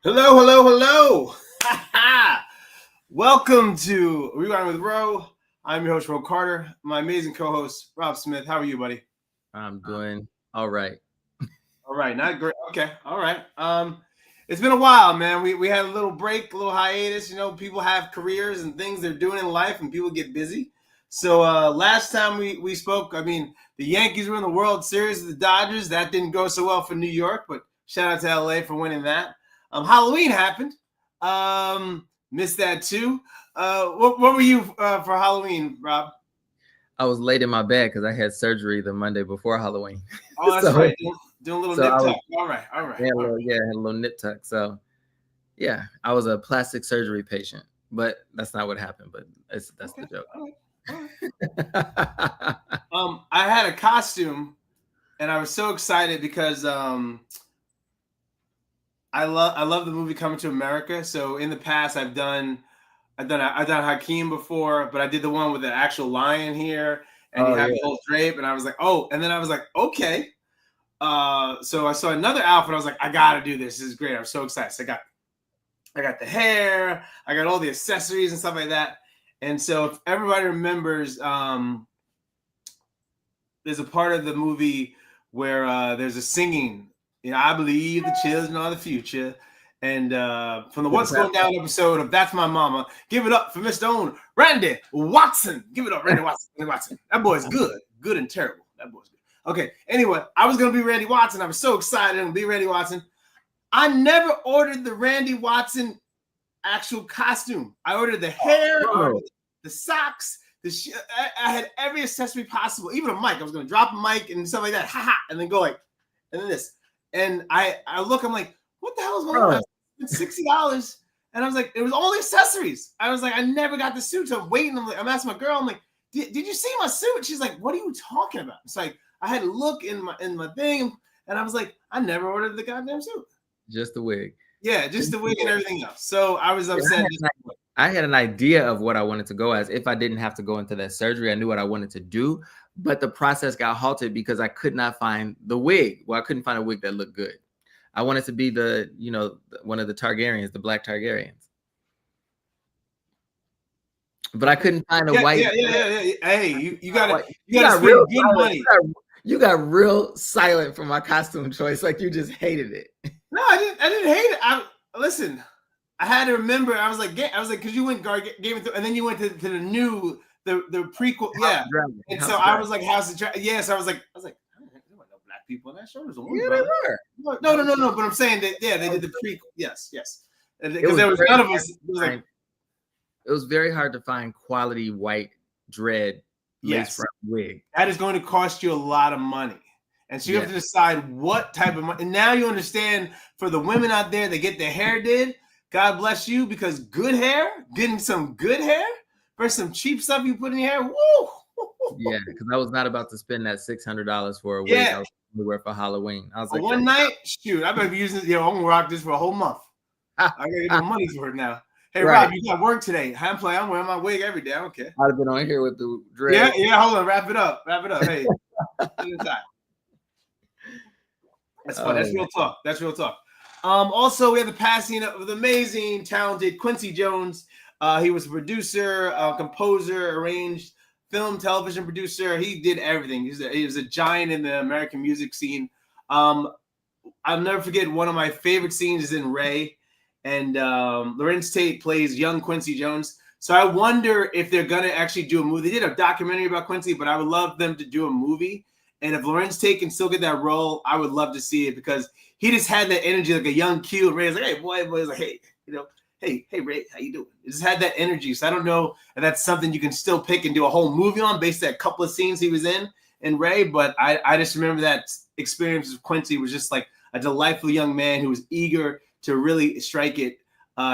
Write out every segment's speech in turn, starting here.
Hello, hello, hello. Welcome to Rewind with Ro. I'm your host, Ro Carter. My amazing co-host, Rob Smith. How are you, buddy? I'm doing all right. All right, not great. Okay, all right. It's been a while, man. We had a little break, a little hiatus. You know, people have careers and things they're doing in life, and people get busy. So last time we spoke, I mean, the Yankees were in the World Series with the Dodgers. That didn't go so well for New York, but shout out to LA for winning that. Halloween happened. Missed that too. What were you for Halloween, Rob? I was late in my bed because I had surgery the Monday before Halloween. Oh, that's so right. Doing a little so nip I was tuck. All right, all right, had a all right. little, had a little nip tuck. So yeah, I was a plastic surgery patient, but that's not what happened. But that's Okay, the joke. all right, all right. I had a costume, and I was so excited because I love the movie Coming to America. So in the past, I've done Hakeem before, but I did the one with the actual lion here, and you Oh have yeah. the whole drape, and I was like, oh, and then I was like, okay. So I saw another outfit. I was like, I gotta do this. This is great. I'm so excited. So I got the hair, I got all the accessories and stuff like that. And so if everybody remembers, there's a part of the movie where there's a singing. You know, I believe the children are the future. And from the What's Going Down episode of That's My Mama, give it up for Mr. Own Randy Watson. Give it up, Randy Watson. Randy Watson. That boy's good and terrible. That boy's good. Okay. Anyway, I was gonna be Randy Watson. I was so excited to be Randy Watson. I never ordered the Randy Watson actual costume. I ordered the hair, I ordered the socks, I had every accessory possible, even a mic. I was going to drop a mic and stuff like that, and then go like, and then this. And I look, I'm like, what the hell is going on? It's $60. And I was like, it was all accessories. I was like, I never got the suit. So I'm waiting. I'm asking my girl, I'm like, did you see my suit? She's like, what are you talking about? It's like, I had to look in my thing, and I was like, I never ordered the goddamn suit. Just the wig. Yeah, just the wig and everything else. So I was upset. I had an idea of what I wanted to go as if I didn't have to go into that surgery. I knew what I wanted to do, but the process got halted because I could not find the wig. Well, I couldn't find a wig that looked good. I wanted to be one of the Targaryens, the Black Targaryens. But I couldn't find a white. Yeah. Hey, you gotta spend real good money. You got real silent for my costume choice, like you just hated it. No, I didn't hate it. Listen. I had to remember. I was like, because you went Game of Thrones, and then you went to the new the prequel. Yeah, and so I was like, House of Dragon. Yes, I was like, there were no black people in that show. There's a woman. Yeah, they were. No. But I'm saying that they did the prequel. Yes, because there was none of us. It was very hard to find quality white dread lace front wig. That is going to cost you a lot of money. And so you have to decide what type of money. And now you understand, for the women out there that get their hair did, God bless you, because good hair, getting some good hair versus some cheap stuff you put in your hair, woo! Yeah, because I was not about to spend that $600 for a wig I was going to wear for Halloween. I was like, one night, shoot, I better be using this. I'm going to rock this for a whole month. I got to get my money's worth now. Hey, Rob, you got work today. I'm wearing my wig every day. I don't care. I'd have been on here with the dread. Yeah, hold on. Wrap it up. Hey, that's fun. That's real talk. Also, we have the passing of the amazing, talented Quincy Jones. He was a producer, composer, arranged film, television producer. He did everything. He was a giant in the American music scene. I'll never forget, one of my favorite scenes is in Ray, and Larenz Tate plays young Quincy Jones. So I wonder if they're going to actually do a movie. They did a documentary about Quincy, but I would love them to do a movie. And if Larenz Tate can still get that role, I would love to see it, because he just had that energy like a young cute. Ray's like, hey, boy. He's like, hey, hey, Ray, how you doing? He just had that energy. So I don't know if that's something you can still pick and do a whole movie on based on a couple of scenes he was in Ray. But I just remember that experience with Quincy was just like a delightful young man who was eager to really strike it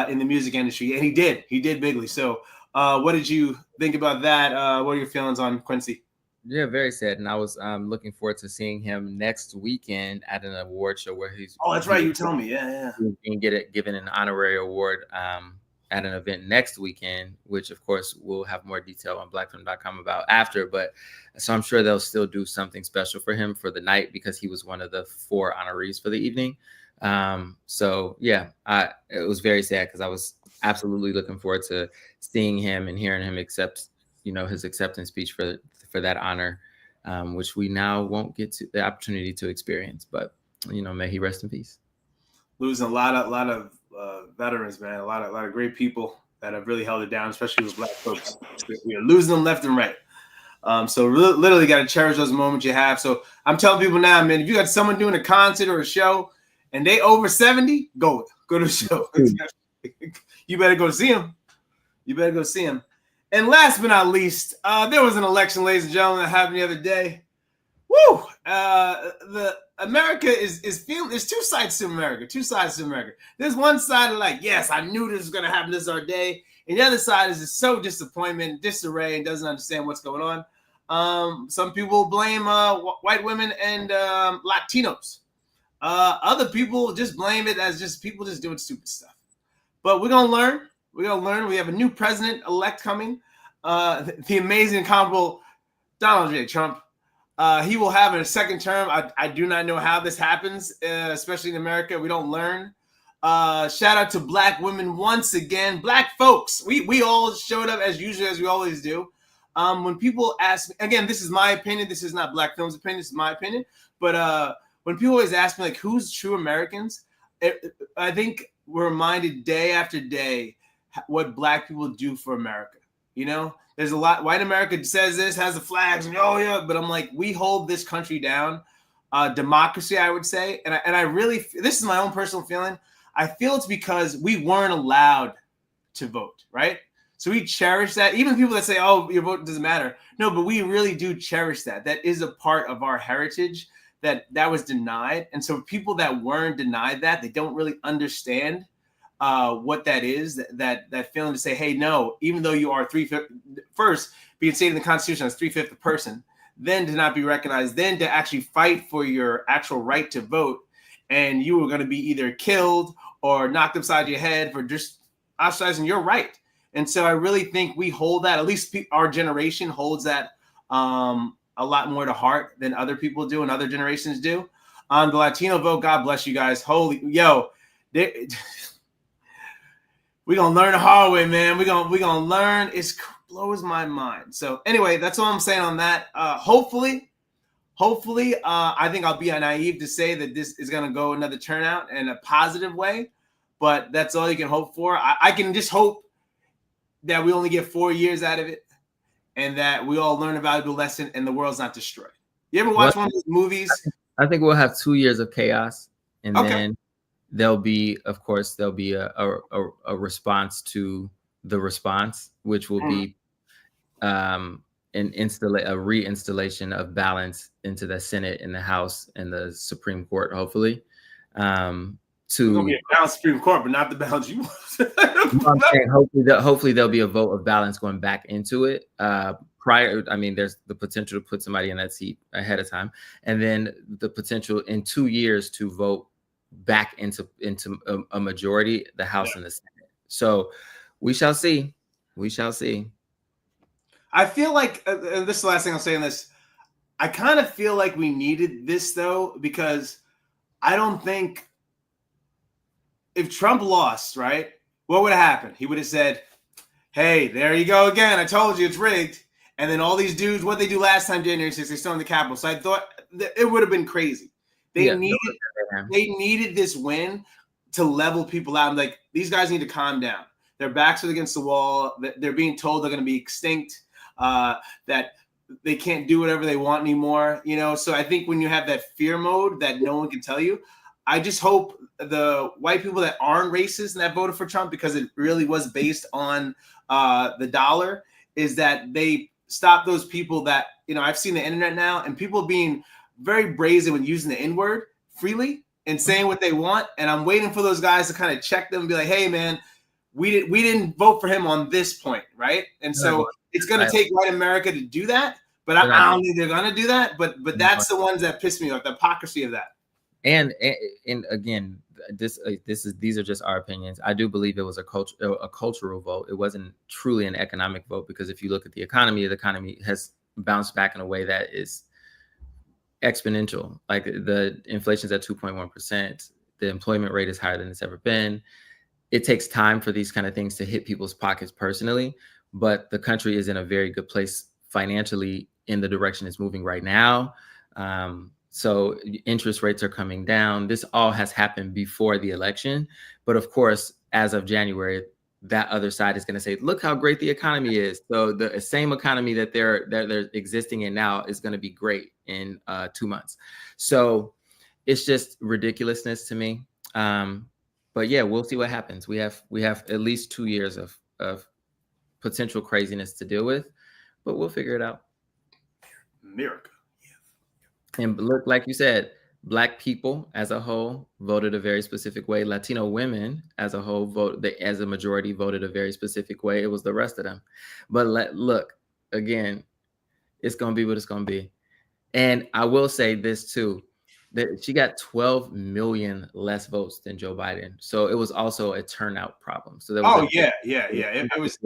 in the music industry. And he did bigly. So what did you think about that? What are your feelings on Quincy? Yeah, very sad. And I was looking forward to seeing him next weekend at an award show where he's. Oh, that's right. You told me. Yeah. He's going to given an honorary award at an event next weekend, which of course we'll have more detail on blackfilm.com about after. But so I'm sure they'll still do something special for him for the night, because he was one of the 4 honorees for the evening. So yeah, it was very sad because I was absolutely looking forward to seeing him and hearing him accept, his acceptance speech for that honor, which we now won't get to the opportunity to experience. But may he rest in peace. Losing a lot of veterans, man. A lot of great people that have really held it down, especially with Black folks. We are losing them left and right. So literally got to cherish those moments you have. So I'm telling people now, man, if you got someone doing a concert or a show and they over 70, go to the show. You better go see them. You better go see them. And last but not least, there was an election, ladies and gentlemen, that happened the other day. Woo! The America is feeling. There's two sides to America. There's one side of like, yes, I knew this was gonna happen. This is our day. And the other side is just so disappointment, disarray, and doesn't understand what's going on. Some people blame white women and Latinos. Other people just blame it as just people just doing stupid stuff. But we're gonna learn. We have a new president-elect coming. The amazing, incomparable Donald J. Trump. He will have a second term. I do not know how this happens, especially in America. We don't learn. Shout out to Black women once again. Black folks, we all showed up as usual, as we always do. When people ask me, again, this is my opinion. This is not Black Film's opinion. This is my opinion. But when people always ask me, like, who's true Americans? I think we're reminded day after day what Black people do for America. There's a lot. White America says this, has the flags, and oh yeah, but I'm like, we hold this country down. Democracy, I would say, and I really, this is my own personal feeling. I feel it's because we weren't allowed to vote, right? So we cherish that. Even people that say, "Oh, your vote doesn't matter," no, but we really do cherish that. That is a part of our heritage that was denied, and so people that weren't denied that, they don't really understand what that is, that feeling to say, hey, no, even though you are first being stated in the Constitution as 3/5 the person, then to not be recognized, then to actually fight for your actual right to vote, and you were going to be either killed or knocked upside your head for just ostracizing your right. And so I really think we hold that, at least our generation holds that a lot more to heart than other people do and other generations do. On the Latino vote, God bless you guys. Holy, yo, we're going to learn the hard way, man. We're gonna learn. It blows my mind. So anyway, that's all I'm saying on that. Hopefully, I think I'll be naive to say that this is going to go another turnout in a positive way, but that's all you can hope for. I can just hope that we only get 4 years out of it and that we all learn a valuable lesson and the world's not destroyed. You ever watch one of those movies? I think we'll have 2 years of chaos, and then there'll be a response to the response, which will be a reinstallation of balance into the Senate and the House and the Supreme Court, hopefully. It's gonna be a balanced Supreme Court, but not the balance you want. Hopefully there'll be a vote of balance going back into it. There's the potential to put somebody in that seat ahead of time, and then the potential in 2 years to vote back into a majority, the House and the Senate. So we shall see. I feel like, and this is the last thing I'll say on this, I kind of feel like we needed this though, because I don't think if Trump lost, right, what would have happened? He would have said, hey, there you go again. I told you it's rigged. And then all these dudes, what they do last time, January 6th, they stormed the Capitol. So I thought it would have been crazy. They needed this win to level people out. Like, these guys need to calm down. Their backs are against the wall. They're being told they're going to be extinct, that they can't do whatever they want anymore. So I think when you have that fear mode that no one can tell you, I just hope the white people that aren't racist and that voted for Trump, because it really was based on the dollar, is that they stop those people that, I've seen the internet now and people being very brazen when using the N-word freely and saying what they want. And I'm waiting for those guys to kind of check them and be like, hey, man, we didn't vote for him on this point, right? And so it's going to take white America to do that. But I don't think they're going to do that. But that's the ones that piss me off, the hypocrisy of that. And again, these are just our opinions. I do believe it was a cultural vote. It wasn't truly an economic vote, because if you look at the economy has bounced back in a way that is exponential. Like, the inflation's at 2.1%. The employment rate is higher than it's ever been. It takes time for these kind of things to hit people's pockets personally, but the country is in a very good place financially in the direction it's moving right now. So interest rates are coming down. This all has happened before the election. But of course, as of January, that other side is going to say, look how great the economy is. So the same economy that they're existing in now is going to be great in 2 months. So it's just ridiculousness to me. But yeah, we'll see what happens. We have at least 2 years of potential craziness to deal with, but we'll figure it out. America. And look, like you said, Black people as a whole voted a very specific way. Latino women as a whole as a majority voted a very specific way. It was the rest of them. But look, again, it's going to be what it's going to be. And I will say this too, that she got 12 million less votes than Joe Biden. So it was also a turnout problem. So there was It was.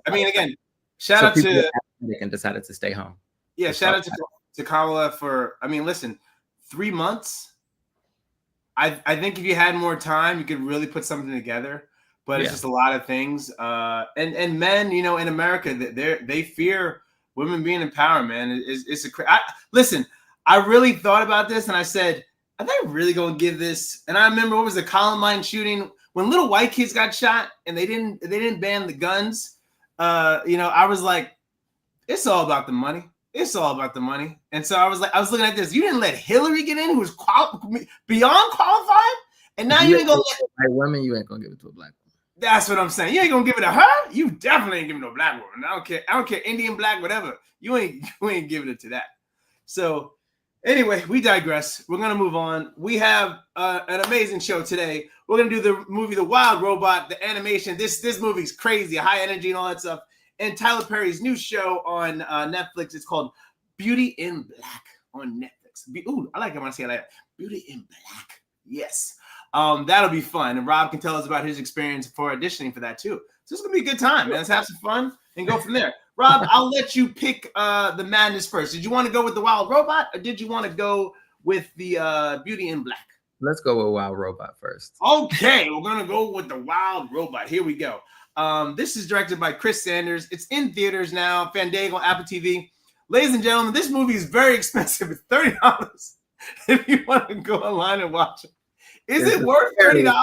I mean, again, shout out to and decided to stay home. Yeah, shout out to Kamala for. I mean, listen, 3 months. I think if you had more time, you could really put something together. But it's just a lot of things. And men, you know, in America, they fear women being in power. Man, listen. I really thought about this and I said, are they really going to give this? And I remember what was the Columbine shooting when little white kids got shot and they didn't ban the guns. You know, I was like, it's all about the money. It's all about the money. And so I was looking at this. You didn't let Hillary get in, who was beyond qualified. And now you ain't going to let a white woman, you ain't going to give it to a Black woman. That's what I'm saying. You ain't going to give it to her. You definitely ain't giving it to a Black woman. I don't care. Indian, Black, whatever. You ain't giving it to that. So, anyway, we digress. We're going to move on. We have an amazing show today. We're going to do the movie The Wild Robot, the animation. This movie's crazy, high energy and all that stuff. And Tyler Perry's new show on Netflix. It's called Beauty in Black on Netflix. Ooh, I like it when I say it like that. Beauty in Black. Yes. That'll be fun. And Rob can tell us about his experience for auditioning for that too. So it's going to be a good time, man. Let's have some fun and go from there. Rob, I'll let you pick the madness first. Did you want to go with The Wild Robot or did you want to go with the Beauty in Black? Let's go with Wild Robot first. Okay, we're going to go with The Wild Robot. Here we go. This is directed by Chris Sanders. It's in theaters now, Fandango, Apple TV. Ladies and gentlemen, this movie is very expensive. It's $30 if you want to go online and watch it. Is it worth $30?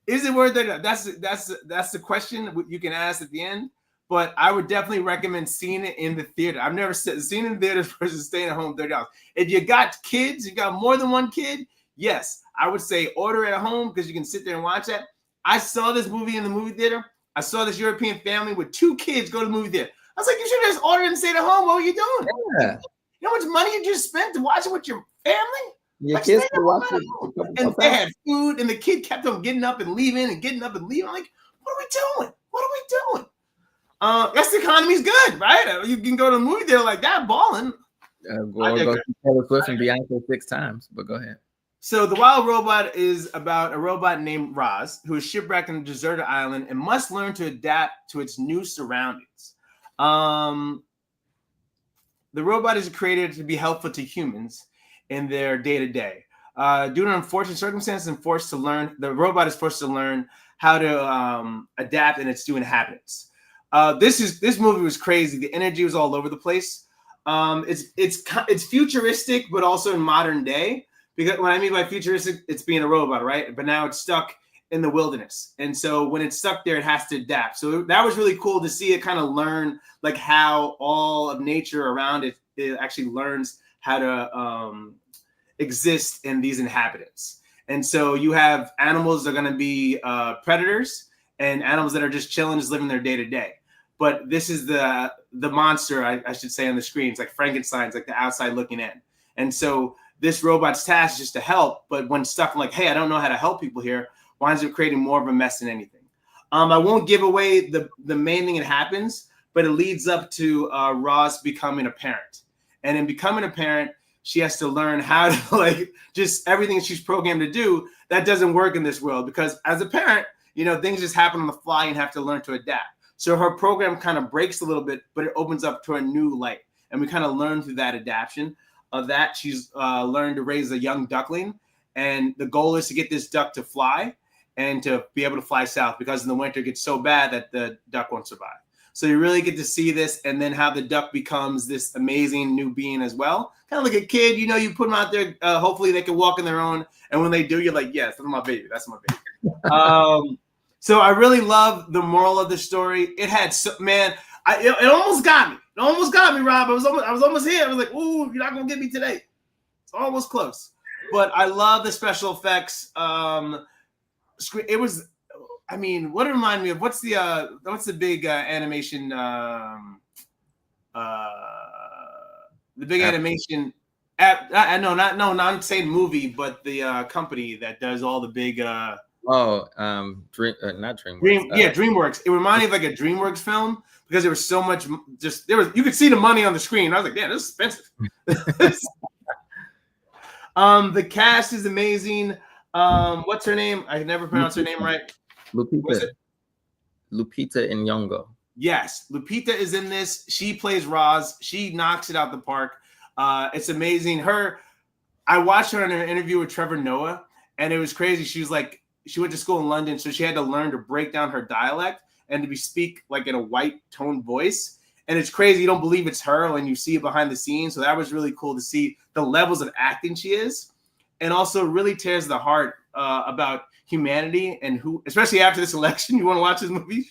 Is it worth $30? That's the question you can ask at the end. But I would definitely recommend seeing it in the theater. I've never seen it in theaters versus staying at home, $30. If you got kids, you got more than one kid, yes, I would say order it at home because you can sit there and watch it. I saw this movie in the movie theater. I saw this European family with 2 kids go to the movie theater. I was like, you should have just ordered and stayed at home. What were you doing? Yeah. You know how much money you just spent to watch it with your family? Your kids can watch it. And they had food, and the kid kept on getting up and leaving and getting up and leaving. I'm like, what are we doing? What are we doing? Yes, the economy's good, right? You can go to a movie theater like that, balling. Go see Taylor Swift and Beyonce 6 times, but go ahead. So The Wild Robot is about a robot named Roz, who is shipwrecked on a deserted island and must learn to adapt to its new surroundings. The robot is created to be helpful to humans in their day-to-day. Due to unfortunate circumstances, the robot is forced to learn how to adapt in its new inhabitants. This movie was crazy. The energy was all over the place. It's futuristic, but also in modern day. Because what I mean by futuristic, it's being a robot, right? But now it's stuck in the wilderness. And so when it's stuck there, it has to adapt. So that was really cool to see it kind of learn like how all of nature around it actually learns how to exist in these inhabitants. And so you have animals that are going to be predators and animals that are just chilling, just living their day to day. But this is the monster, I should say, on the screen. It's like Frankenstein's, like the outside looking in. And so this robot's task is just to help, but when stuck like, hey, I don't know how to help people here, winds up creating more of a mess than anything. I won't give away the main thing that happens, but it leads up to Roz becoming a parent. And in becoming a parent, she has to learn how to like just everything she's programmed to do. That doesn't work in this world because as a parent, you know, things just happen on the fly and have to learn to adapt. So her program kind of breaks a little bit, but it opens up to a new light. And we kind of learn through that adaptation of that. She's learned to raise a young duckling. and the goal is to get this duck to fly and to be able to fly south, because in the winter it gets so bad that the duck won't survive. So you really get to see this, and then how the duck becomes this amazing new being as well. Kind of like a kid, you know, you put them out there. Hopefully they can walk on their own. And when they do, you're like, yes, that's my baby. That's my baby. So I really love the moral of the story. It had, it almost got me. It almost got me, Rob. I was almost here. I was like, ooh, you're not going to get me today. It's almost close. But I love the special effects. It was, I mean, what it reminded me of? What's the big animation? The big animation. I'm saying movie, but the company that does all the big. Not DreamWorks. DreamWorks. It reminded me of like a DreamWorks film because there was so much. You could see the money on the screen. I was like, damn, this is expensive. The cast is amazing. What's her name? I can never pronounce her name right. Lupita Nyong'o. Yes, Lupita is in this. She plays Roz. She knocks it out the park. It's amazing. I watched her in an interview with Trevor Noah, and it was crazy. She was like, she went to school in London, so she had to learn to break down her dialect and to speak like in a white tone voice. And it's crazy. You don't believe it's her when you see it behind the scenes. So that was really cool to see the levels of acting she is, and also really tears the heart about humanity and who, especially after this election, you want to watch this movie.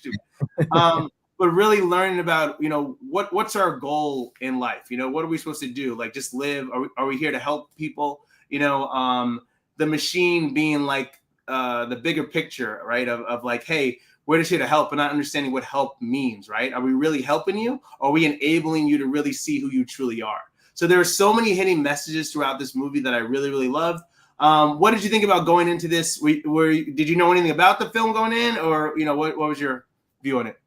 But really learning about, you know, what's our goal in life? You know, what are we supposed to do? Like just live? Are we here to help people? You know, the machine being like the bigger picture, right? Of like, hey, we're just here to help, and not understanding what help means, right? Are we really helping you? Or are we enabling you to really see who you truly are? So there are so many hidden messages throughout this movie that I really, really loved. What did you think about going into this? Did you know anything about the film going in, or, you know, what was your view on it?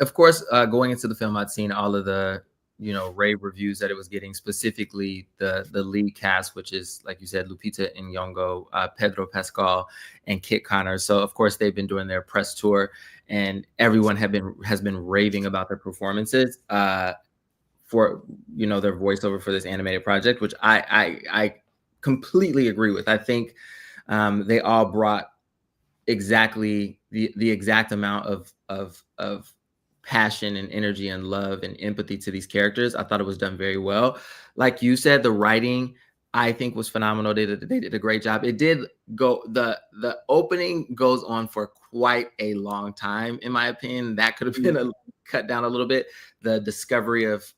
Of course, going into the film, I'd seen all of the, you know, rave reviews that it was getting, specifically the lead cast, which is, like you said, Lupita Nyong'o, Pedro Pascal, and Kit Connor. So, of course, they've been doing their press tour, and everyone has been raving about their performances for, you know, their voiceover for this animated project, which I completely agree with. I think they all brought exactly the exact amount of passion and energy and love and empathy to these characters. I thought it was done very well. Like you said, the writing, I think, was phenomenal. They did a great job. It did go, the opening goes on for quite a long time, in my opinion. That could have been cut down a little bit. The discovery of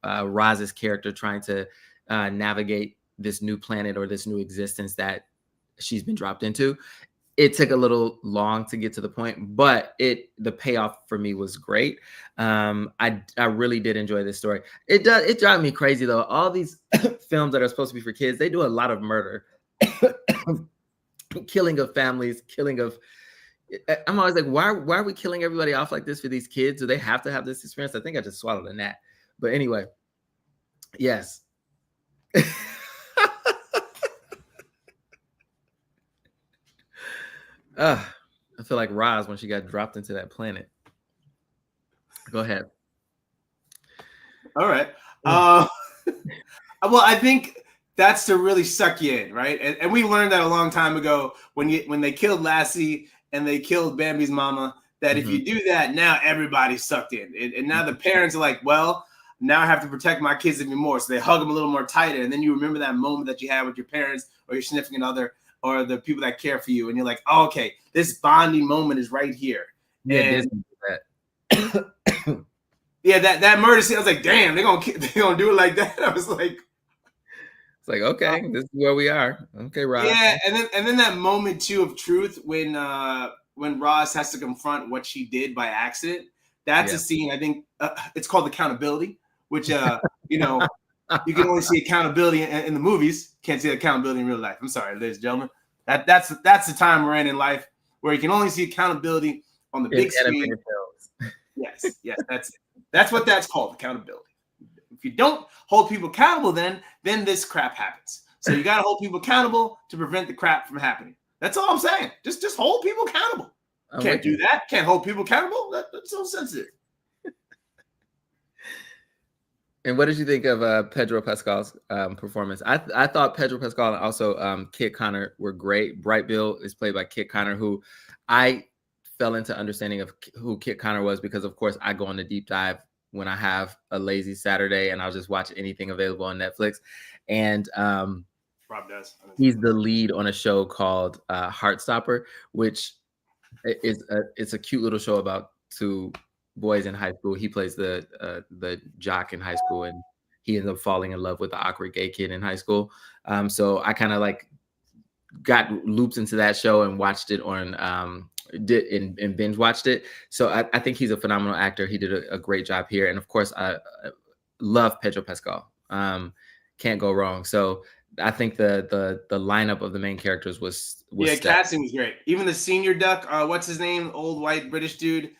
Roz's character trying to navigate this new planet or this new existence that she's been dropped into. It took a little long to get to the point, but the payoff for me was great. I really did enjoy this story. It drives me crazy though. All these films that are supposed to be for kids, they do a lot of murder, killing of families, killing of. I'm always like, why are we killing everybody off like this for these kids? Do they have to have this experience? I think I just swallowed a gnat. But anyway, yes. I feel like Roz when she got dropped into that planet. Go ahead. All right. Well, I think that's to really suck you in, right? And we learned that a long time ago when they killed Lassie and they killed Bambi's mama, that if you do that, now everybody's sucked in. And now the parents are like, well, now I have to protect my kids even more. So they hug them a little more tighter. And then you remember that moment that you had with your parents or your significant other or the people that care for you. And you're like, oh, okay, this bonding moment is right here. Yeah, yeah, that murder scene, I was like, damn, they're gonna do it like that. I was like, it's like, okay, this is where we are. Okay, Roz. Yeah, and then that moment too of truth when Roz has to confront what she did by accident. That's a scene. I think it's called accountability, which you know, you can only see accountability in the movies. Can't see accountability in real life. I'm sorry, ladies and gentlemen. That's the time we're in life where you can only see accountability on the big screen. Yes, that's it. That's what that's called, accountability. If you don't hold people accountable, then this crap happens. So you got to hold people accountable to prevent the crap from happening. That's all I'm saying. Just hold people accountable. Can't do that. Can't hold people accountable. That's so sensitive. And what did you think of Pedro Pascal's performance? I thought Pedro Pascal and also Kit Connor were great. Bright Bill is played by Kit Connor, who I fell into understanding of who Kit Connor was because, of course, I go on a deep dive when I have a lazy Saturday and I'll just watch anything available on Netflix. And Rob does. he's the lead on a show called Heartstopper, which it's a cute little show about two boys in high school. He plays the jock in high school, and he ends up falling in love with the awkward gay kid in high school. So I kind of like got looped into that show and watched it on and binge watched it. So I think he's a phenomenal actor. He did a great job here, and of course I love Pedro Pascal. Can't go wrong. So I think the lineup of the main characters was yeah, casting was great. Even the senior duck, what's his name? Old white British dude.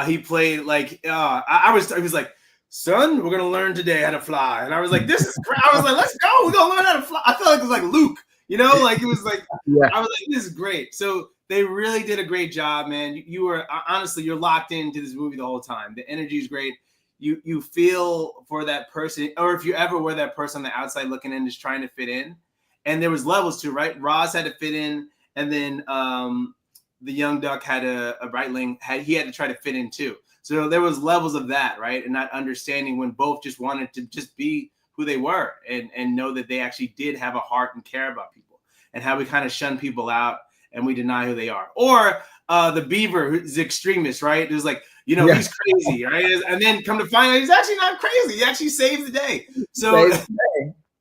He played like I was like, son, we're gonna learn today how to fly. And I was like, this is great. I was like, let's go, we're gonna learn how to fly. I felt like it was like Luke, you know, like it was like yeah. I was like, this is great. So they really did a great job, man. You were honestly, you're locked into this movie the whole time. The energy is great. You feel for that person, or if you ever were that person on the outside looking in, just trying to fit in. And there was levels too, right? Roz had to fit in, and then the young duck had a Breitling had to try to fit in too. So there was levels of that, right? And not understanding when both just wanted to just be who they were and know that they actually did have a heart and care about people, and how we kind of shun people out and we deny who they are. Or the beaver who's extremist, right? It was like, you know, he's crazy, right? And then come to find out he's actually not crazy. He actually saves the day. So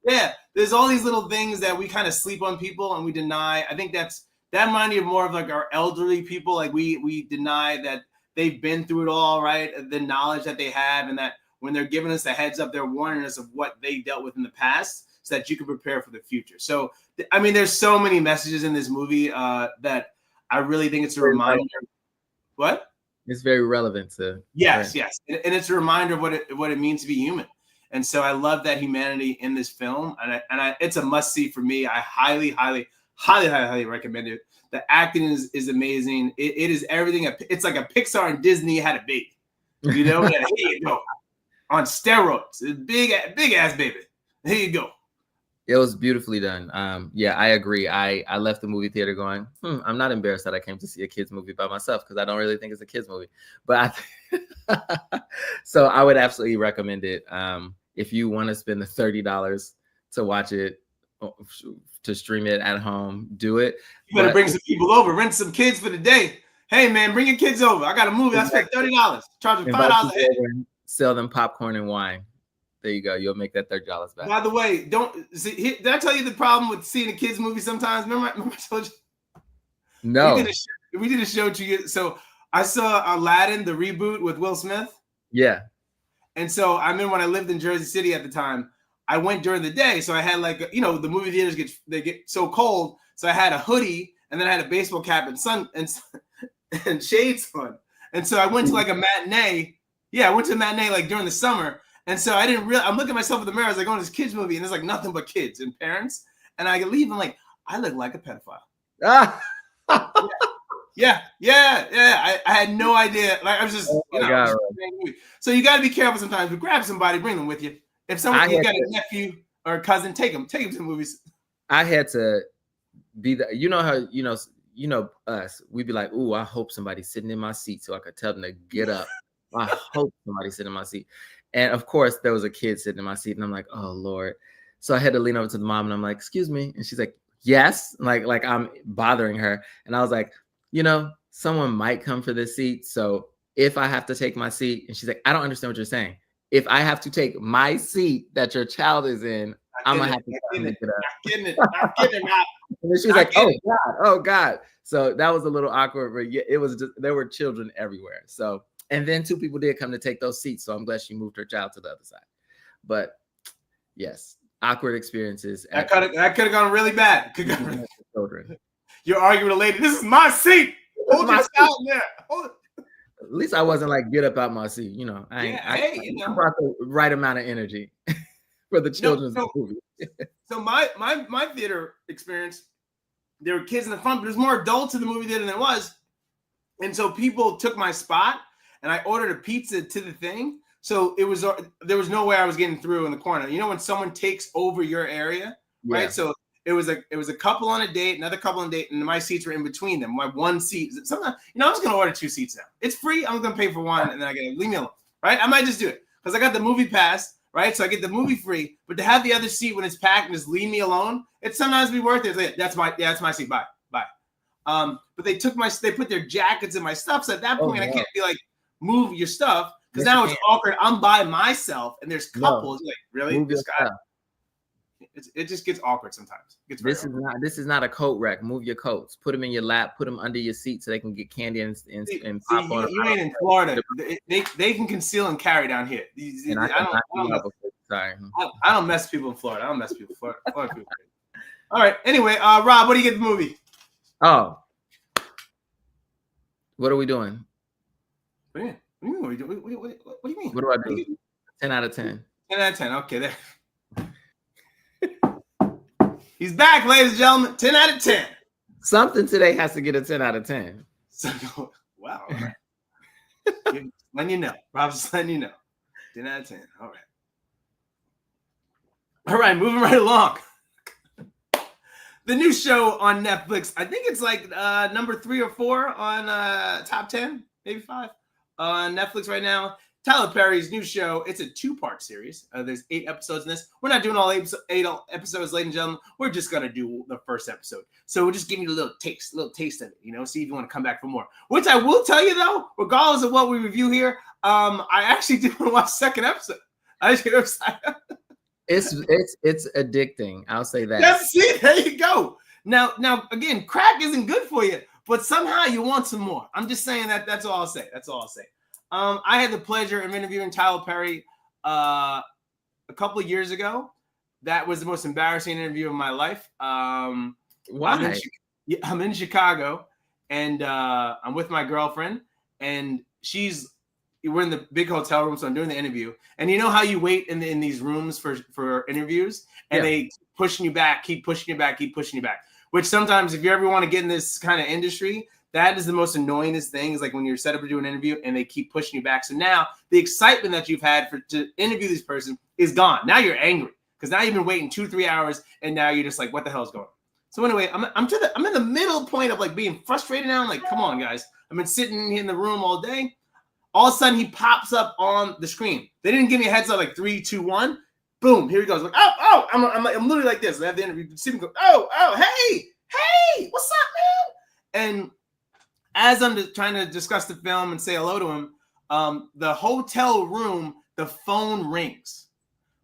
yeah, there's all these little things that we kind of sleep on people and we deny. I think that reminds me of more of like our elderly people. Like we deny that they've been through it all, right? The knowledge that they have, and that when they're giving us a heads up, they're warning us of what they dealt with in the past so that you can prepare for the future. So, I mean, there's so many messages in this movie that I really think it's a reminder. What? It's very relevant to. Yes. And it's a reminder of what it means to be human. And so I love that humanity in this film, and it's a must see for me. I highly recommend it. The acting is amazing. It is everything. It's like a Pixar and Disney had a baby, you know. Here you go, on steroids. Big ass baby. Here you go. It was beautifully done. Yeah, I agree. I left the movie theater going, I'm not embarrassed that I came to see a kids movie by myself, because I don't really think it's a kids movie. But so I would absolutely recommend it. If you want to spend the $30 to watch it, to stream it at home, do it. You better bring some people over, rent some kids for the day. Hey man, bring your kids over. I got a movie. I spent $30. Charge them $5 a head. Sell them popcorn and wine. There you go. You'll make that $30 back. By the way, did I tell you the problem with seeing a kids movie sometimes? Remember I told you? No. We did a show to you. So I saw Aladdin, the reboot with Will Smith. Yeah. And so I remember when I lived in Jersey City at the time, I went during the day. So I had like, you know, the movie theaters get so cold. So I had a hoodie, and then I had a baseball cap and shades on. And so I went to like a matinee. Yeah, I went to a matinee like during the summer. And so I didn't really, I'm looking at myself in the mirror. I was like, going to this kids movie, and there's like nothing but kids and parents. And I leave, I'm like, I look like a pedophile. Yeah. I had no idea. Like I was just, So you got to be careful sometimes. But grab somebody, bring them with you. If someone you got a nephew or a cousin, take them to movies. I had to be the, you know how you know us. We'd be like, ooh, I hope somebody's sitting in my seat so I could tell them to get up. I hope somebody's sitting in my seat. And of course, there was a kid sitting in my seat, and I'm like, oh Lord. So I had to lean over to the mom, and I'm like, excuse me. And she's like, yes, like I'm bothering her. And I was like, you know, someone might come for this seat. So if I have to take my seat, and she's like, I don't understand what you're saying. If I have to take my seat that your child is in, I'm gonna have to get up. Not getting it. And then she's like, oh God. So that was a little awkward, but yeah, it was just, there were children everywhere. So, and then two people did come to take those seats. So I'm glad she moved her child to the other side. But yes, awkward experiences. That could have gone really bad. Children. You're arguing with a lady. This is my seat. Hold your child there. At least I wasn't like, get up out my seat. You know, I brought the right amount of energy for the children's movie. So my theater experience, there were kids in the front, but there's more adults in the movie theater than there was. And so people took my spot, and I ordered a pizza to the thing. So there was no way I was getting through in the corner. You know when someone takes over your area, right? Yeah. So it was a couple on a date, another couple on a date, and my seats were in between them. My one seat. Sometimes, I'm just gonna order 2 seats now. It's free. I'm gonna pay for one, and then I get leave me alone, right? I might just do it because I got the movie pass, right? So I get the movie free. But to have the other seat when it's packed and just leave me alone, it sometimes be worth it. It's like, that's my seat. Bye. But they put their jackets in my stuff. So at that point, I can't be like, move your stuff because now it's awkward. I'm by myself and there's couples. Like, really, move this guy. stuff. It just gets awkward sometimes. This is not a coat rack. Move your coats. Put them in your lap. Put them under your seat so they can get candy and pop on. You ain't in Florida. They can conceal and carry down here. I don't mess people in Florida. I don't mess people in Florida. Florida people. All right. Anyway, Rob, what do you get the movie? Oh, what are we doing? What do you mean? What do you mean? What do I do? 10 out of 10. 10 out of 10. Okay, there. He's back, ladies and gentlemen. 10 out of 10. Something today has to get a 10 out of 10. So, wow. All right. Letting you know. Rob's letting you know. 10 out of 10. All right. All right, moving right along. The new show on Netflix, I think it's like number 3 or 4 on top 10, maybe 5 on Netflix right now. Tyler Perry's new show. It's a 2-part series. There's 8 episodes in this. We're not doing all 8 episodes, ladies and gentlemen. We're just going to do the first episode. So we're just giving you a little taste of it, see if you want to come back for more. Which I will tell you, though, regardless of what we review here, I actually did want to watch the second episode. It's addicting. I'll say that. Yes, see, there you go. Now, again, crack isn't good for you, but somehow you want some more. I'm just saying that. That's all I'll say. I had the pleasure of interviewing Tyler Perry a couple of years ago. That was the most embarrassing interview of my life. Why? I'm in Chicago, and I'm with my girlfriend, and we're in the big hotel room, so I'm doing the interview. And you know how you wait in these rooms for interviews, and they keep pushing you back, which sometimes if you ever want to get in this kind of industry, that is the most annoyingest thing is like when you're set up to do an interview and they keep pushing you back. So now the excitement that you've had to interview this person is gone. Now you're angry because now you've been waiting 2-3 hours and now you're just like, what the hell is going on? So anyway, I'm in the middle point of like being frustrated now. I'm like, come on, guys. I've been sitting in the room all day. All of a sudden he pops up on the screen. They didn't give me a heads up like 3, 2, 1. Boom, here he goes. Like, I'm literally like this. I have the interview. See me go, hey, what's up, man? And as I'm trying to discuss the film and say hello to him, the hotel room, the phone rings.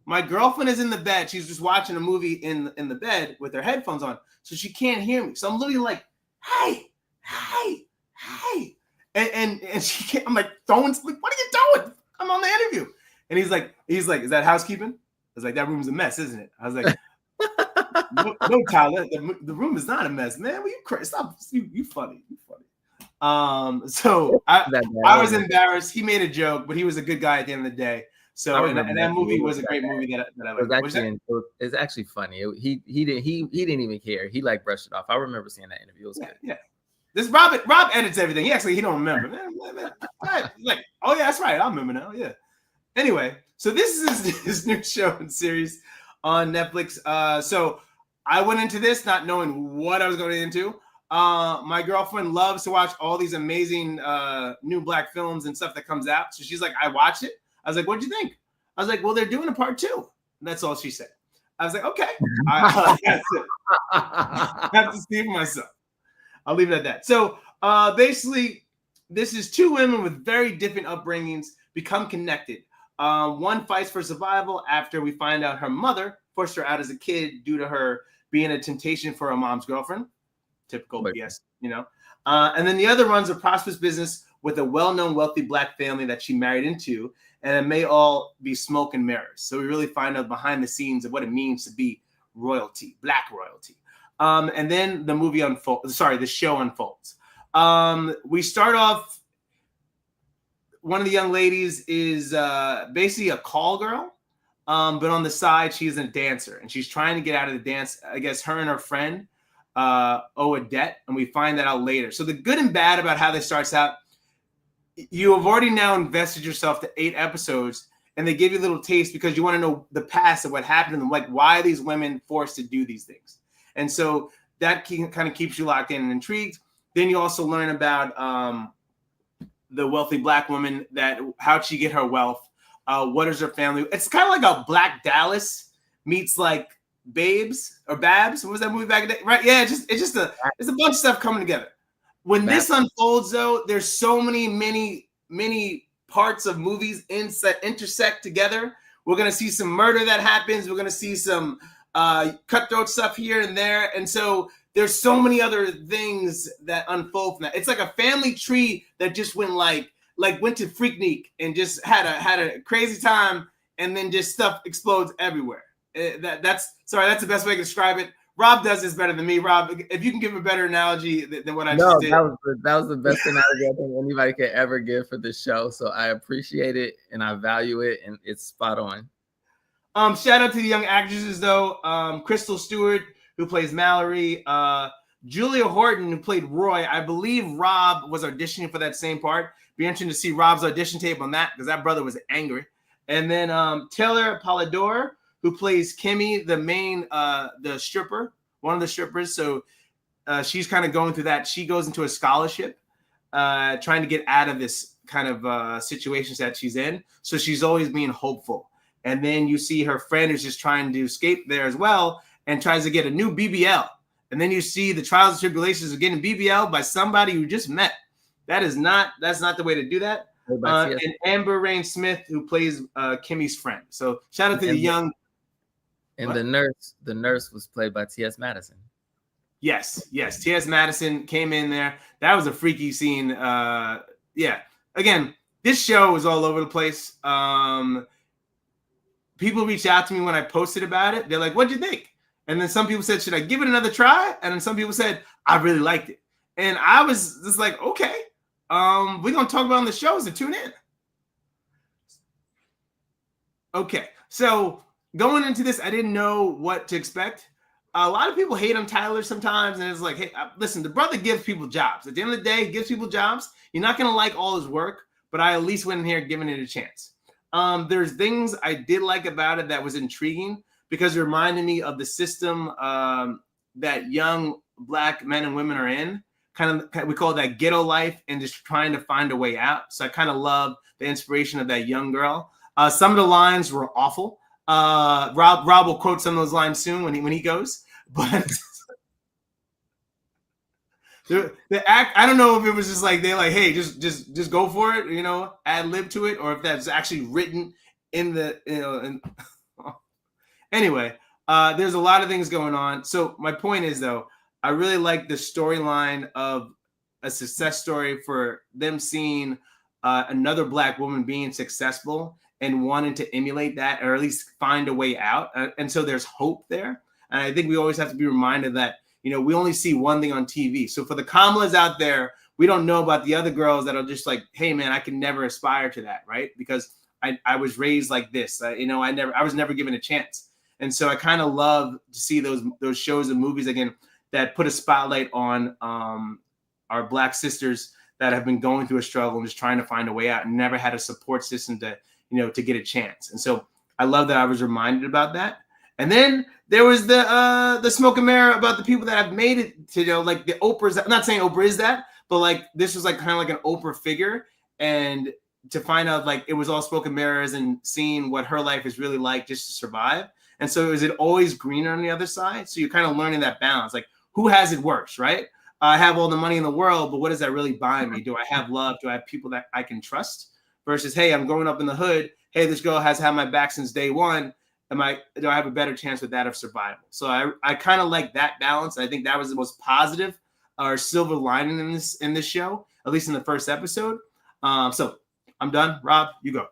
My girlfriend is in the bed. She's just watching a movie in the bed with her headphones on, so she can't hear me. So I'm literally like, hey. And she can't, I'm like, what are you doing? I'm on the interview. And he's like, is that housekeeping? I was like, that room's a mess, isn't it? I was like, no, Tyler, the room is not a mess, man. Well, you crazy. Stop. You funny. So I was embarrassed. He made a joke, but he was a good guy at the end of the day. So and that movie was a great movie that I liked. It's actually funny. He didn't even care. He like brushed it off. I remember seeing that interview. It was good. Yeah. This Rob edits everything. He don't remember. Man. Like, oh yeah, that's right. I remember now. Yeah. Anyway, so this is his new show and series on Netflix. So I went into this not knowing what I was going into. My girlfriend loves to watch all these amazing new Black films and stuff that comes out. So she's like, I watched it. I was like, what'd you think? I was like, well, they're doing a part 2. And that's all she said. I was like, okay. That's it. I have to see for myself. I'll leave it at that. So basically, this is 2 women with very different upbringings become connected. One fights for survival after we find out her mother forced her out as a kid due to her being a temptation for her mom's girlfriend. Typical BS, And then the other runs a prosperous business with a well-known wealthy Black family that she married into, and it may all be smoke and mirrors. So we really find out behind the scenes of what it means to be royalty, Black royalty. And then the show unfolds. We start off, one of the young ladies is basically a call girl, but on the side, she's a dancer, and she's trying to get out of the dance. I guess her and her friend owe a debt, and we find that out later. So the good and bad about how this starts out, you have already now invested yourself to 8 episodes, and they give you a little taste because you want to know the past of what happened to them, like why are these women forced to do these things. And so that kind of keeps you locked in and intrigued. Then you also learn about the wealthy Black woman, that how'd she get her wealth? What is her family? It's kind of like a Black Dallas meets like Babes or Babs. What was that movie back in the day? Right? Yeah, it's just a bunch of stuff coming together. When this unfolds, though, there's so many parts of movies intersect together. We're gonna see some murder that happens. We're gonna see some cutthroat stuff here and there, and so there's so many other things that unfold from that. It's like a family tree that just went went to Freaknik and just had a crazy time, and then just stuff explodes everywhere. That's the best way to describe it. Rob does this better than me. Rob, if you can give a better analogy than what I just did. that was the best analogy I think anybody could ever give for this show. So I appreciate it and I value it, and it's spot on. Shout out to the young actresses though. Crystal Stewart, who plays Mallory, Julia Horton, who played Roy. I believe Rob was auditioning for that same part. Be interesting to see Rob's audition tape on that, because that brother was angry. And then Taylor Polidor, who plays Kimmy, the main, the stripper, one of the strippers. So she's kind of going through that. She goes into a scholarship, trying to get out of this kind of situations that she's in. So she's always being hopeful. And then you see her friend who's just trying to escape there as well and tries to get a new BBL. And then you see the trials and tribulations of getting BBL by somebody you just met. That's not the way to do that. And Amber Rain Smith, who plays Kimmy's friend. So shout out to the young. And what? the nurse was played by T.S. Madison. Yes. T.S. Madison came in there. That was a freaky scene. Yeah. Again, this show is all over the place. People reached out to me when I posted about it. They're like, what'd you think? And then some people said, should I give it another try? And then some people said, I really liked it. And I was just like, okay, we're going to talk about it on the show, so tune in. Okay. So going into this, I didn't know what to expect. A lot of people hate on Tyler sometimes. And it's like, hey, listen, the brother gives people jobs. At the end of the day, he gives people jobs. You're not going to like all his work, but I at least went in here giving it a chance. There's things I did like about it that was intriguing, because it reminded me of the system that young Black men and women are in. We call it that ghetto life, and just trying to find a way out. So I kind of love the inspiration of that young girl. Some of the lines were awful. Rob will quote some of those lines soon when he goes. But the act, I don't know if it was just like they're like, hey, just go for it, ad lib to it, or if that's actually written in the And anyway, there's a lot of things going on. So my point is, though, I really like the storyline of a success story for them seeing another Black woman being successful and wanting to emulate that, or at least find a way out. And so there's hope there. And I think we always have to be reminded that, we only see one thing on TV. So for the Kamalas out there, we don't know about the other girls that are just like, hey, man, I can never aspire to that, right? Because I was raised like this. I was never given a chance. And so I kind of love to see those shows and movies again that put a spotlight on our Black sisters that have been going through a struggle and just trying to find a way out and never had a support system to get a chance. And so I love that I was reminded about that. And then there was the smoke and mirror about the people that have made it to, like the Oprahs. I'm not saying Oprah is that, but like this was like kind of like an Oprah figure. And to find out like it was all smoke and mirrors and seeing what her life is really like just to survive. And so is it always greener on the other side? So you're kind of learning that balance. Like, who has it worse, right? I have all the money in the world, but what does that really buy me? Do I have love? Do I have people that I can trust? Versus, hey, I'm growing up in the hood. Hey, this girl has had my back since day one. Do I have a better chance with that of survival? So I kind of like that balance. I think that was the most positive or silver lining in this show, at least in the first episode. So I'm done. Rob, you go.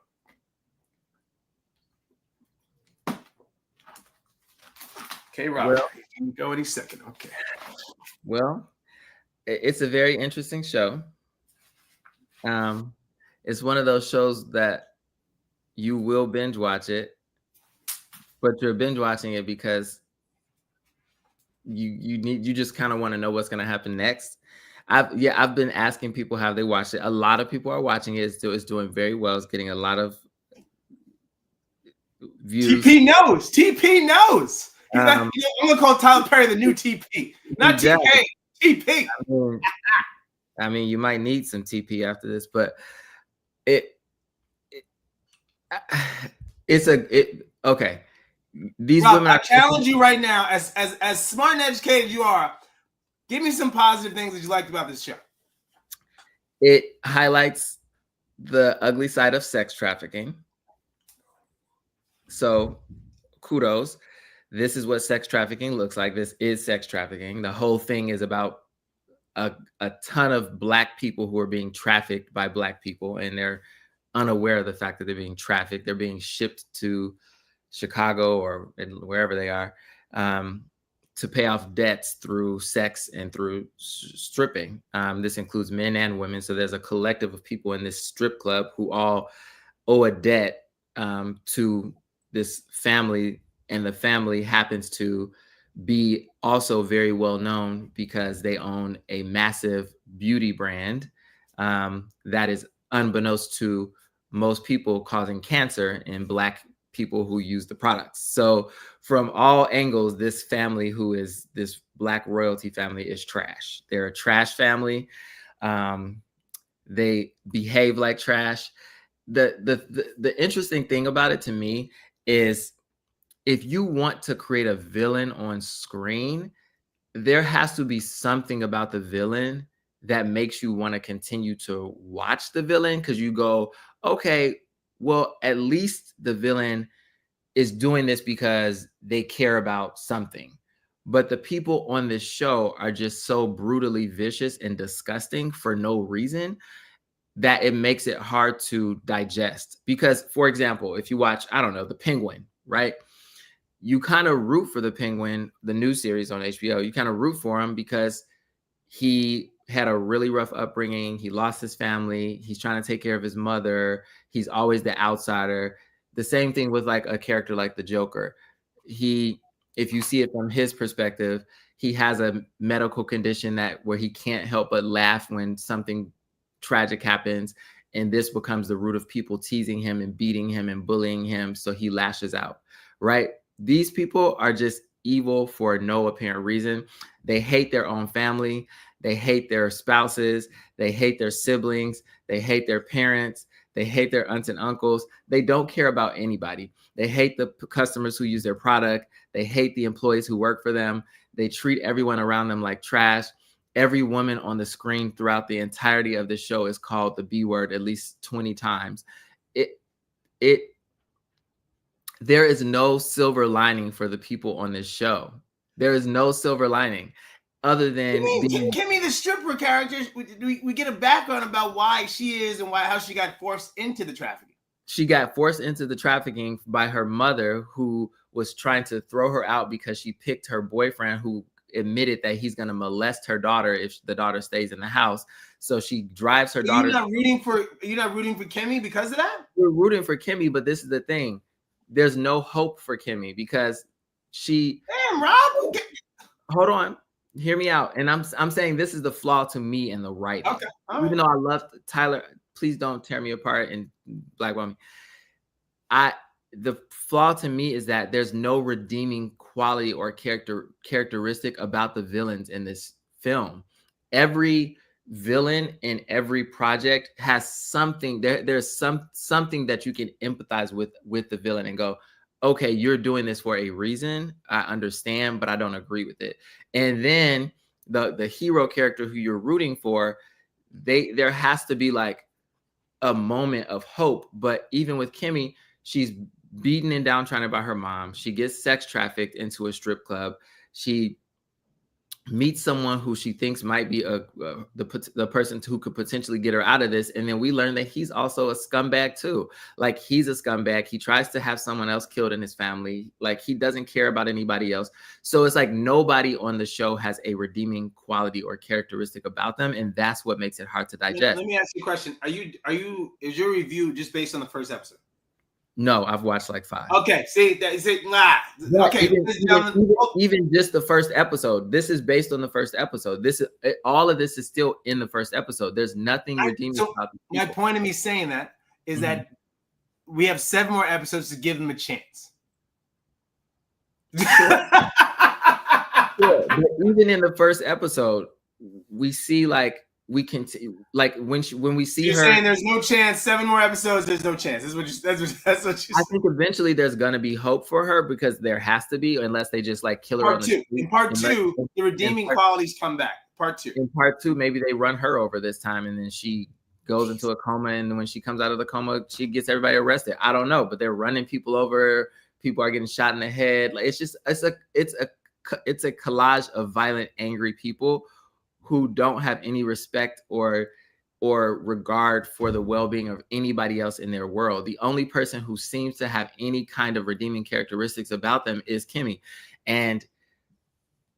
Okay, Rob. Well, you can go any second. Okay. Well, it's a very interesting show. It's one of those shows that you will binge watch it, but you're binge watching it because you just kind of want to know what's going to happen next. I've been asking people how they watched it. A lot of people are watching it. It's doing very well. It's getting a lot of views. TP knows. TP knows. I'm gonna call Tyler Perry the new TP, not TK. TP. I mean, you might need some TP after this, but okay. These Rob, women. I challenge you right now, as smart and educated you are. Give me some positive things that you liked about this show. It highlights the ugly side of sex trafficking. So, kudos. This is what sex trafficking looks like. This is sex trafficking. The whole thing is about a ton of Black people who are being trafficked by Black people, and they're unaware of the fact that they're being trafficked. They're being shipped to Chicago or wherever they are to pay off debts through sex and through stripping. This includes men and women. So there's a collective of people in this strip club who all owe a debt to this family, and the family happens to be also very well known because they own a massive beauty brand that is unbeknownst to most people causing cancer in Black people who use the products. So from all angles, this family, who is this Black royalty family, is trash. They're a trash family. They behave like trash. The interesting thing about it to me is, if you want to create a villain on screen, there has to be something about the villain that makes you want to continue to watch the villain, because you go, okay, well, at least the villain is doing this because they care about something. But the people on this show are just so brutally vicious and disgusting for no reason that it makes it hard to digest. Because, for example, if you watch, I don't know, The Penguin, right? You kind of root for the Penguin, the new series on HBO. You kind of root for him because he had a really rough upbringing. He lost his family. He's trying to take care of his mother. He's always the outsider. The same thing with like a character like the Joker. If you see it from his perspective, he has a medical condition where he can't help but laugh when something tragic happens. And this becomes the root of people teasing him and beating him and bullying him. So he lashes out, right? These people are just evil for no apparent reason. They hate their own family. They hate their spouses. They hate their siblings. They hate their parents. They hate their aunts and uncles. They don't care about anybody. They hate the customers who use their product. They hate the employees who work for them. They treat everyone around them like trash. Every woman on the screen throughout the entirety of the show is called the B word at least 20 times. There is no silver lining for the people on this show. There is no silver lining other than Kimmy, the stripper character. We get a background about why she is and how she got forced into the trafficking. She got forced into the trafficking by her mother, who was trying to throw her out because she picked her boyfriend, who admitted that he's going to molest her daughter if the daughter stays in the house. So she drives her daughter. You're not rooting for Kimmy because of that? We're rooting for Kimmy, but this is the thing. There's no hope for Kimmy because Damn, Rob. Hold on. Hear me out. And I'm saying this is the flaw to me in the writing. Okay. Even though I love Tyler, please don't tear me apart and Black Woman. The flaw to me is that there's no redeeming quality or characteristic about the villains in this film. Every villain in every project has something. There's something that you can empathize with the villain and go, okay, you're doing this for a reason. I understand, but I don't agree with it. And then the hero character who you're rooting for, there has to be like a moment of hope. But even with Kimmy, she's beaten and downtrodden by her mom. She gets sex trafficked into a strip club. She meets someone who she thinks might be the person who could potentially get her out of this. And then we learn that he's also a scumbag too. Like, he's a scumbag. He tries to have someone else killed in his family. Like, he doesn't care about anybody else. So it's like nobody on the show has a redeeming quality or characteristic about them. And that's what makes it hard to digest. Let me ask you a question. Is your review just based on the first episode? No, I've watched like 5. Okay, see that is it. Nah. Okay, even just the first episode. This is based on the first episode. All of this is still in the first episode. There's nothing redeeming about these my people. point of me saying that is that we have 7 more episodes to give them a chance. Yeah, but even in the first episode, we see like we can like when we see You're her saying there's no chance. 7 more episodes, there's no chance. That's what you. I think eventually there's gonna be hope for her because there has to be, unless they just like kill her Part on the 2. street. In part 2, the redeeming qualities come back. Part 2. In part 2, maybe they run her over this time, and then she goes into a coma, and when she comes out of the coma, she gets everybody arrested. I don't know, but they're running people over. People are getting shot in the head. Like it's a collage of violent, angry people who don't have any respect or regard for the well-being of anybody else in their world. The only person who seems to have any kind of redeeming characteristics about them is Kimmy. And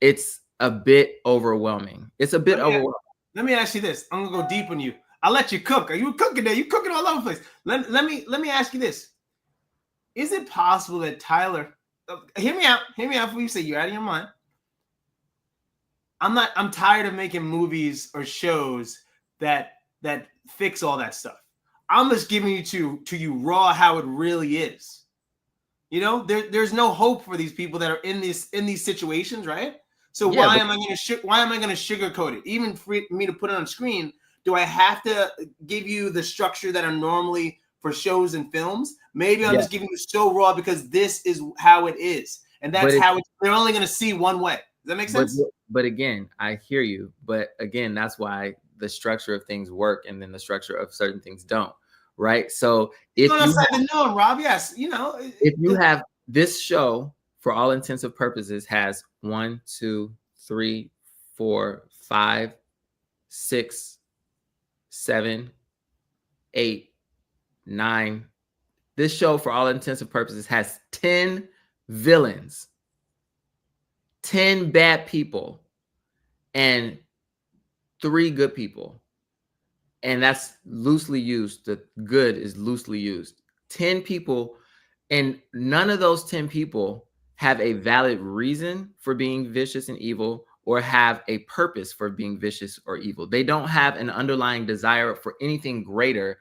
it's a bit overwhelming. Overwhelming. Let me ask you this. I'm gonna go deep on you. I'll let you cook. Are you cooking there? You cooking all over the place. Let me ask you this. Is it possible that Tyler, hear me out before you say you're out of your mind. I'm tired of making movies or shows that fix all that stuff. I'm just giving you to you raw how it really is. You know, there's no hope for these people that are in these situations, right? So why am I going to sugarcoat it? Even for me to put it on screen, do I have to give you the structure that are normally for shows and films? Maybe I'm just giving you so raw because this is how it is, and that's how they're only going to see one way. Does that make sense? But again, I hear you. But again, that's why the structure of things work, and then the structure of certain things don't. Right. So if you outside the norm, Rob, yes, you know, if you have this show, for all intents and purposes, has 1, 2, 3, 4, 5, 6, 7, 8, 9. This show, for all intents and purposes, has 10 villains, 10 bad people, and 3 good people. And that's loosely used. The good is loosely used. 10 people, and none of those 10 people have a valid reason for being vicious and evil or have a purpose for being vicious or evil. They don't have an underlying desire for anything greater.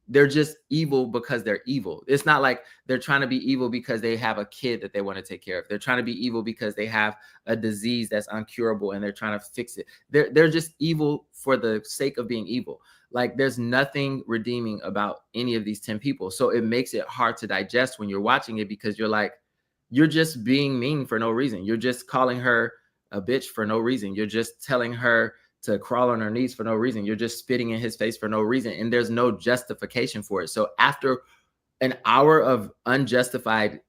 They're just evil because they're evil. It's not like they're trying to be evil because they have a kid that they want to take care of. They're trying to be evil because they have a disease that's uncurable and they're trying to fix it. They're just evil for the sake of being evil. Like there's nothing redeeming about any of these 10 people. So it makes it hard to digest when you're watching it because you're like, you're just being mean for no reason. You're just calling her a bitch for no reason. You're just telling her to crawl on her knees for no reason. You're just spitting in his face for no reason. And there's no justification for it. So after an hour of unjustified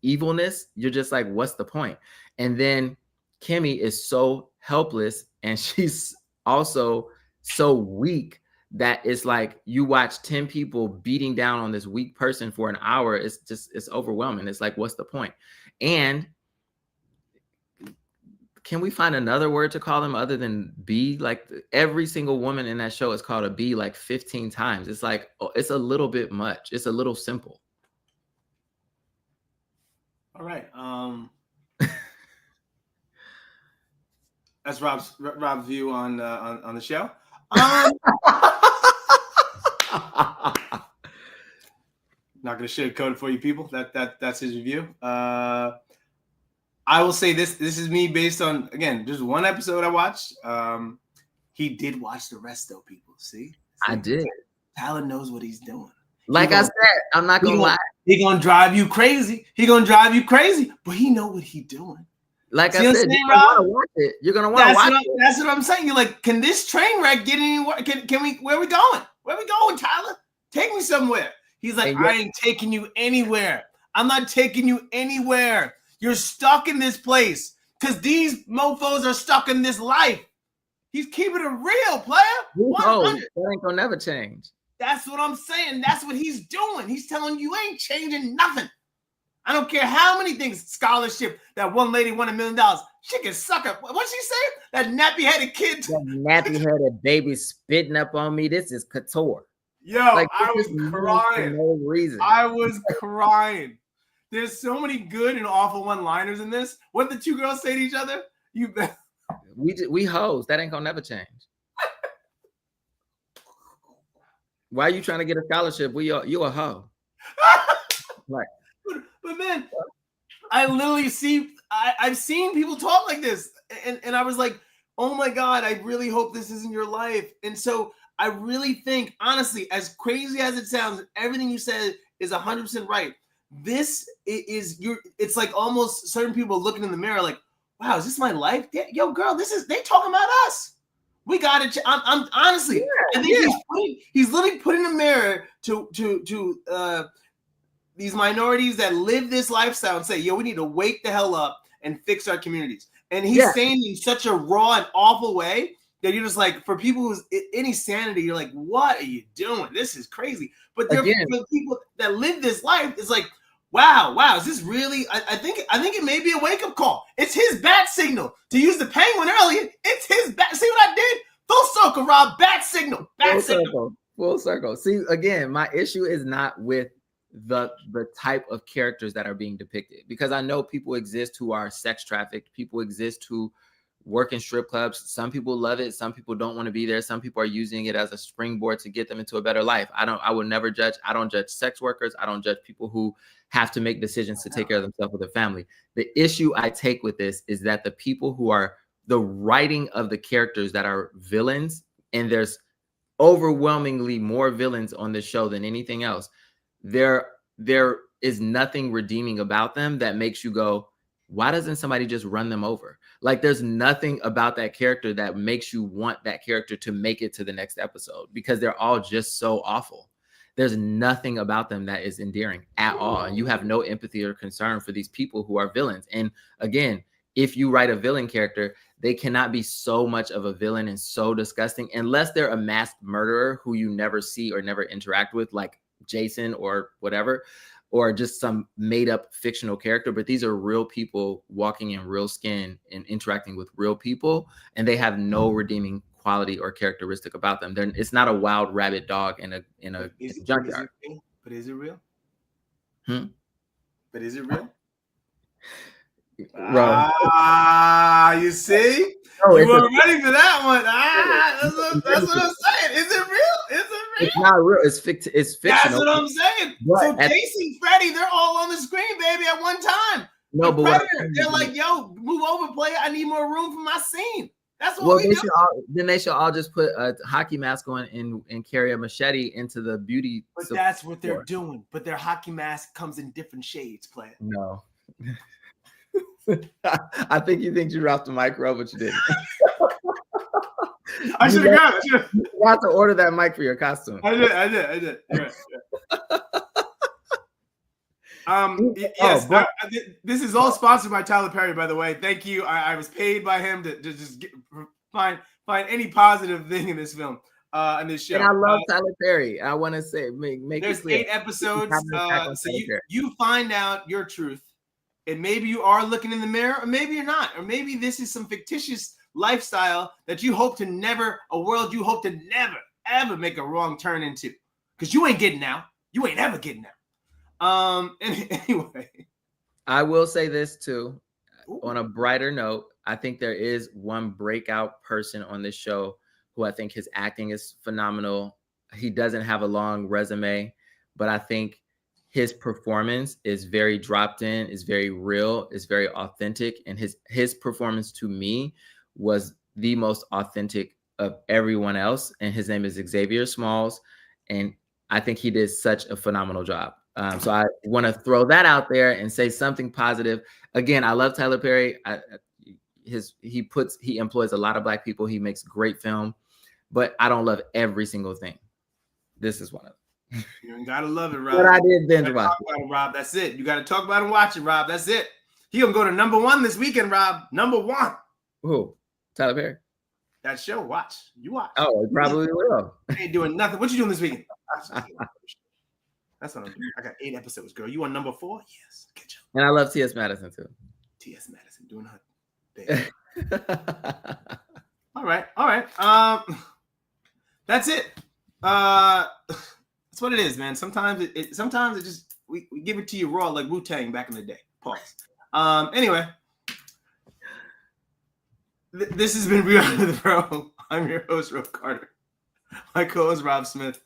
evilness, you're just like, what's the point? And then Kimmy is so helpless and she's also so weak that it's like you watch 10 people beating down on this weak person for an hour. It's overwhelming. It's like, what's the point? And can we find another word to call them other than B? Like every single woman in that show is called a B like 15 times. It's like, oh, it's a little bit much. It's a little simple. All right. That's Rob's view on the show. Not going to sugarcoat it for you people. That's his review. I will say this is me based on, again, just one episode I watched. He did watch the rest though, people. See? I did. Tyler knows what he's doing. Like I said, I'm not going to lie. He going to drive you crazy. But he know what he doing. Like I said, you're going to want to watch it. You're going to want to watch it. That's what I'm saying. You're like, can this train wreck get anywhere? Can we, where are we going? Where are we going, Tyler? Take me somewhere. He's like, I ain't taking you anywhere. I'm not taking you anywhere. You're stuck in this place because these mofos are stuck in this life. He's keeping it real, player. That ain't gonna never change. That's what I'm saying. That's what he's doing. He's telling you ain't changing nothing. I don't care how many things, scholarship, that one lady won $1 million. She can suck up. What'd she say? That nappy-headed kid. That nappy-headed baby spitting up on me. This is couture. Yo, Like, I was this is for crying. no reason. I was crying. There's so many good and awful one-liners in this. What the two girls say to each other? We hoes. That ain't gonna never change. Why are you trying to get a scholarship? You a hoe. Right. But man, I literally I've seen people talk like this, and I was like, oh my God, I really hope this isn't your life. And so I really think, honestly, as crazy as it sounds, everything you said is 100% right. This is it's like almost certain people looking in the mirror like, wow, is this my life? Yo, girl, they talking about us. We got it. I'm honestly, I think he's literally putting a mirror to these minorities that live this lifestyle and say, yo, we need to wake the hell up and fix our communities. And he's saying in such a raw and awful way that you're just like, for people who's any sanity, you're like, what are you doing? This is crazy. But for people that live this life, it's like, wow, is this really? I think it may be a wake-up call. It's his bat signal. To use the penguin earlier, it's his bat. See what I did? Full circle, Rob. Bat signal. Full circle. See, again, my issue is not with the type of characters that are being depicted, because I know people exist who are sex trafficked. People exist who work in strip clubs. Some people love it. Some people don't want to be there. Some people are using it as a springboard to get them into a better life. I will never judge. I don't judge sex workers. I don't judge people who have to make decisions to take care of themselves with their family. The issue I take with this is that the people who are the writing of the characters that are villains, and there's overwhelmingly more villains on this show than anything else, there is nothing redeeming about them that makes you go, why doesn't somebody just run them over? Like, there's nothing about that character that makes you want that character to make it to the next episode, because they're all just so awful. There's nothing about them that is endearing at all. And you have no empathy or concern for these people who are villains. And again, if you write a villain character, they cannot be so much of a villain and so disgusting unless they're a masked murderer who you never see or never interact with, like Jason or whatever, or just some made up fictional character. But these are real people walking in real skin and interacting with real people, and they have no redeeming quality or characteristic about them. It's not a wild rabid dog in a junkyard. But is it real? But is it real? You see? No, you weren't ready for that one. That's what I'm saying. Is it real? It's not real. It's fictional. That's what I'm saying. But so Casey, Freddy, they're all on the screen, baby, at one time. No, but Predator, they're like, yo, move over, player. I need more room for my scene. That's what we do. Then they should all just put a hockey mask on and carry a machete into the beauty. But that's what they're doing. But their hockey mask comes in different shades, player. No. I think you dropped the mic, Rob, but you didn't. I should have got it. You got to order that mic for your costume. I did. Right. Yes. This is all sponsored by Tyler Perry, by the way. Thank you. I was paid by him to just find any positive thing in this film, in this show. And I love Tyler Perry. I want to say, make there's it clear. 8 episodes. So you find out your truth, and maybe you are looking in the mirror, or maybe you're not, or maybe this is some fictitious lifestyle that you hope to never, a world you hope to never ever make a wrong turn into, because you ain't getting out. You ain't ever getting out. Anyway, I will say this too. Ooh. On a brighter note, I think there is one breakout person on this show who I think his acting is phenomenal. He doesn't have a long resume, but I think his performance is very dropped in, is very real, is very authentic. And his performance to me was the most authentic of everyone else. And his name is Xavier Smalls. And I think he did such a phenomenal job. So I want to throw that out there and say something positive. Again, I love Tyler Perry. He employs a lot of Black people. He makes great film, but I don't love every single thing. This is one of them. You gotta love it, Rob. But I did binge watch it, Rob. That's it. You gotta talk about it and watch it, Rob. That's it. He gonna go to #1 this weekend, Rob. #1. Who? Tyler Perry. That show. Watch. You watch. Oh, it probably will. I ain't doing nothing. What you doing this weekend? That's what I'm doing. I got 8 episodes, girl. You on #4? Yes. Catch up. And I love T.S. Madison too. T.S. Madison doing her thing. All right. That's it. what it is, man. Sometimes sometimes it just we give it to you raw like Wu-Tang back in the day. Pause. Anyway, this has been Real with Bro. I'm your host, Ro Carter. My co-host, Rob Smith.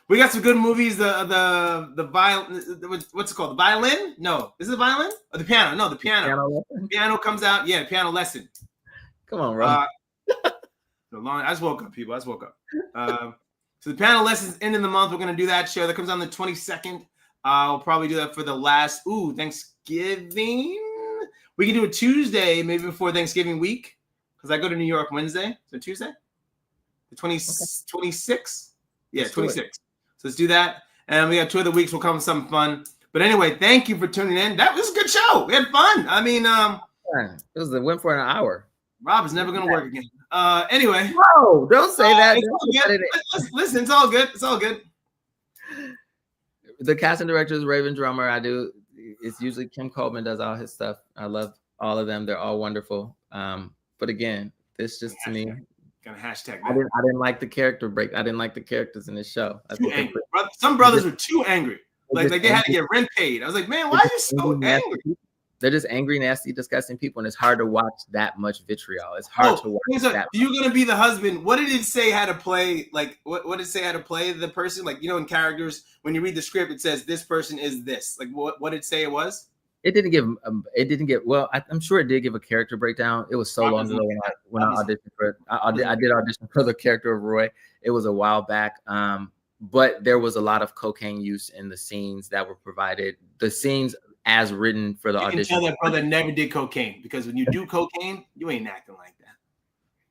We got some good movies. The violin. What's it called? The violin? No, is it the violin or the piano? No, the piano. Piano comes out. Yeah, Piano Lesson. Come on, Rob. I just woke up, people. I just woke up. So the Piano Lesson's end of the month. We're gonna do that show that comes on the 22nd. We'll probably do that for the last Thanksgiving. We can do it Tuesday, maybe before Thanksgiving week, because I go to New York Wednesday. So Tuesday, the 26th. Yeah, 26th. So let's do that. And we got 2 other weeks. We'll come with something fun. But anyway, thank you for tuning in. That was a good show. We had fun. I mean, it went for an hour. Rob is never gonna work again. Anyway. No, don't say that. Listen, it's all good. It's all good. The casting director is Raven Drummer. It's usually Kim Coleman does all his stuff. I love all of them. They're all wonderful. But again, this just to me. Gonna hashtag. I didn't like the character break. I didn't like the characters in this show. Too angry. Some brothers were too angry. Like they had to get rent paid. I was like, man, why are you so angry? They're just angry, nasty, disgusting people, and it's hard to watch that much vitriol. It's hard to watch that. You're gonna be the husband. What did it say how to play? Like, what did it say how to play the person? Like, in characters, when you read the script, it says this person is this. Like, what did it say it was? It didn't give. Well, I'm sure it did give a character breakdown. It was so long ago when I auditioned for. I did audition for the character of Roy. It was a while back. But there was a lot of cocaine use in the scenes that were provided. The scenes as written for the audition. Tell that brother never did cocaine, because when you do cocaine, you ain't acting like that.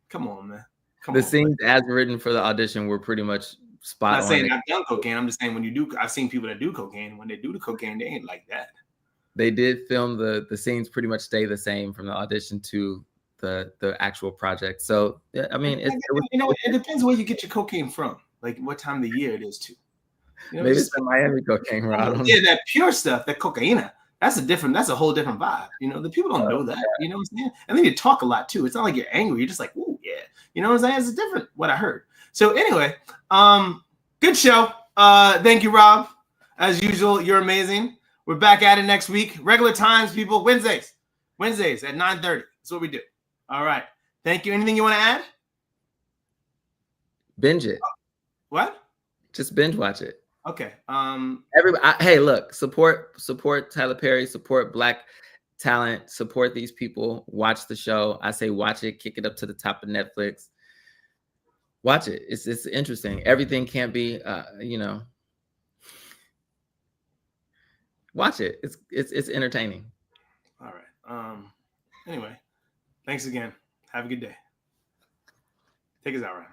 Come on, man. The scenes as written for the audition were pretty much spot on. I'm not saying I've done cocaine. I'm just saying when you do, I've seen people that do cocaine. When they do the cocaine, they ain't like that. They did film the scenes pretty much stay the same from the audition to the actual project. So yeah, I mean, it depends where you get your cocaine from, like what time of the year it is too. Maybe it's the Miami cocaine, Rod. Yeah, that pure stuff, that cocaine. That's a whole different vibe. The people don't know that. You know what I'm saying? And then you talk a lot too. It's not like you're angry. You're just like, ooh, yeah. You know what I'm saying? It's different what I heard. So anyway, good show. Thank you, Rob. As usual, you're amazing. We're back at it next week. Regular times, people. Wednesdays at 9:30. That's what we do. All right. Thank you. Anything you want to add? Binge it. What? Just binge watch it. Okay. Hey, look, support Tyler Perry, support Black talent, support these people. Watch the show. I say watch it, kick it up to the top of Netflix. Watch it. It's interesting. Everything can't be watch it. It's entertaining. All right. Anyway, thanks again. Have a good day. Take us out, Ryan.